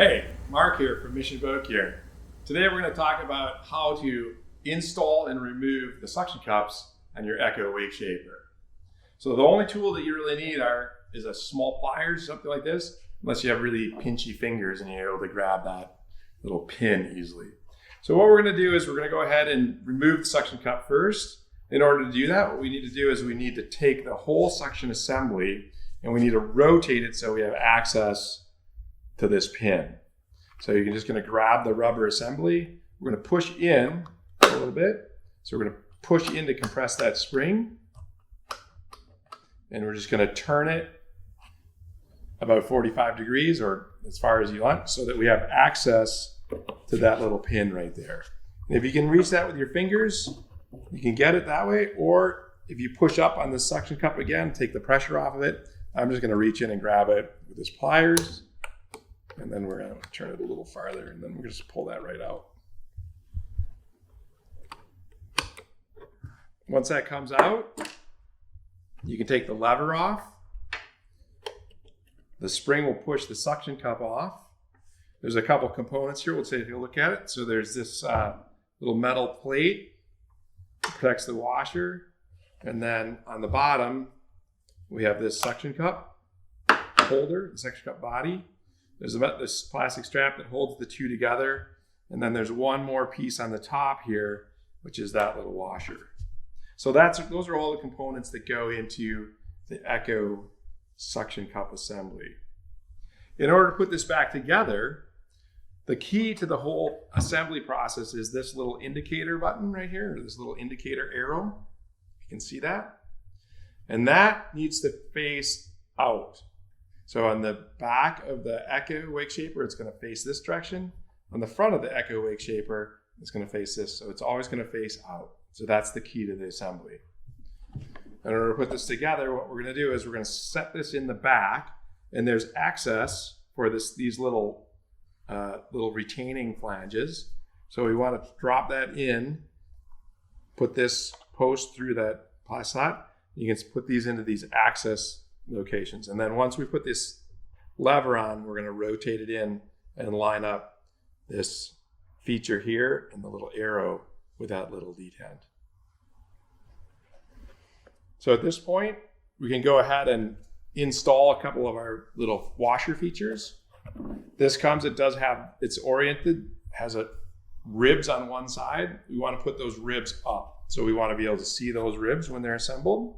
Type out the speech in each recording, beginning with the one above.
Hey, Mark here from Mission Boat Gear. Today we're going to talk about how to install and remove the suction cups on your Echo Wake Shaper. So the only tool that you really need is a small pliers, something like this, unless you have really pinchy fingers and you're able to grab that little pin easily. So what we're going to do is we're going to go ahead and remove the suction cup first. In order to do that, what we need to do is we need to take the whole suction assembly and we need to rotate it so we have access to this pin. So you're just going to grab the rubber assembly. We're going to push in a little bit. So we're going to push in to compress that spring. And we're just going to turn it about 45 degrees or as far as you want so that we have access to that little pin right there. And if you can reach that with your fingers, you can get it that way. Or if you push up on the suction cup again, take the pressure off of it. I'm just going to reach in and grab it with this pliers. And then we're going to turn it a little farther and then we're just pull that right out. Once that comes out, you can take the lever off. The spring will push the suction cup off. There's a couple components here. We'll take a look at it. So there's this little metal plate that protects the washer. And then on the bottom, we have this suction cup holder, the suction cup body. There's this plastic strap that holds the two together. And then there's one more piece on the top here, which is that little washer. So those are all the components that go into the Echo suction cup assembly. In order to put this back together, the key to the whole assembly process is this little indicator button right here, this little indicator arrow. You can see that. And that needs to face out. So on the back of the Echo Wake Shaper, it's going to face this direction. On the front of the Echo Wake Shaper, it's going to face this. So it's always going to face out. So that's the key to the assembly. In order to put this together, what we're going to do is we're going to set this in the back, and there's access for these little retaining flanges. So we want to drop that in, put this post through that ply slot. You can put these into these access locations. And then once we put this lever on, we're going to rotate it in and line up this feature here and the little arrow with that little detent. So at this point, we can go ahead and install a couple of our little washer features. This it's oriented, has ribs on one side. We want to put those ribs up. So we want to be able to see those ribs when they're assembled.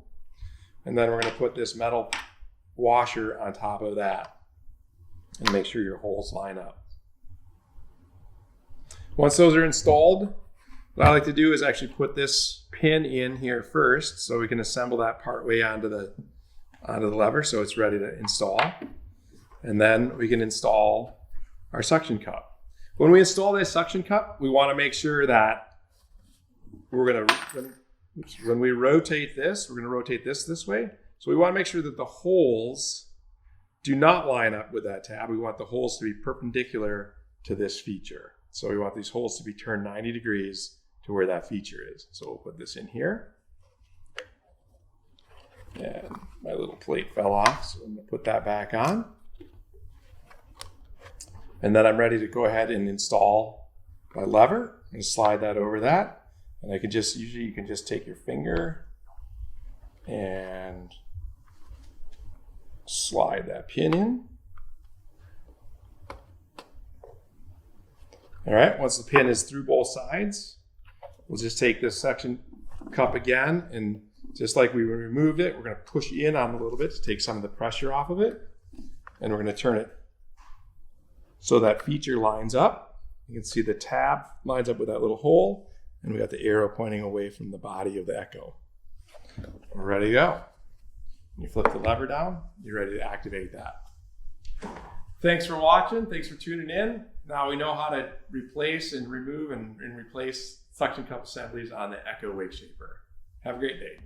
And then we're going to put this metal washer on top of that and make sure your holes line up. Once those are installed, what I like to do is actually put this pin in here first so we can assemble that part way onto the lever so it's ready to install. And then we can install our suction cup. When we install this suction cup, we want to make sure that when we rotate this, we're going to rotate this way. So we want to make sure that the holes do not line up with that tab. We want the holes to be perpendicular to this feature. So we want these holes to be turned 90 degrees to where that feature is. So we'll put this in here. And my little plate fell off, so I'm going to put that back on. And then I'm ready to go ahead and install my lever and slide that over that. And usually you can just take your finger and slide that pin in. All right, once the pin is through both sides, we'll just take this suction cup again, and just like we removed it, we're going to push in on a little bit to take some of the pressure off of it. And we're going to turn it so that feature lines up. You can see the tab lines up with that little hole. And we got the arrow pointing away from the body of the Echo. We're ready to go. You flip the lever down, you're ready to activate that. Thanks for watching. Thanks for tuning in. Now we know how to replace and remove and replace suction cup assemblies on the Echo Wake Shaper. Have a great day.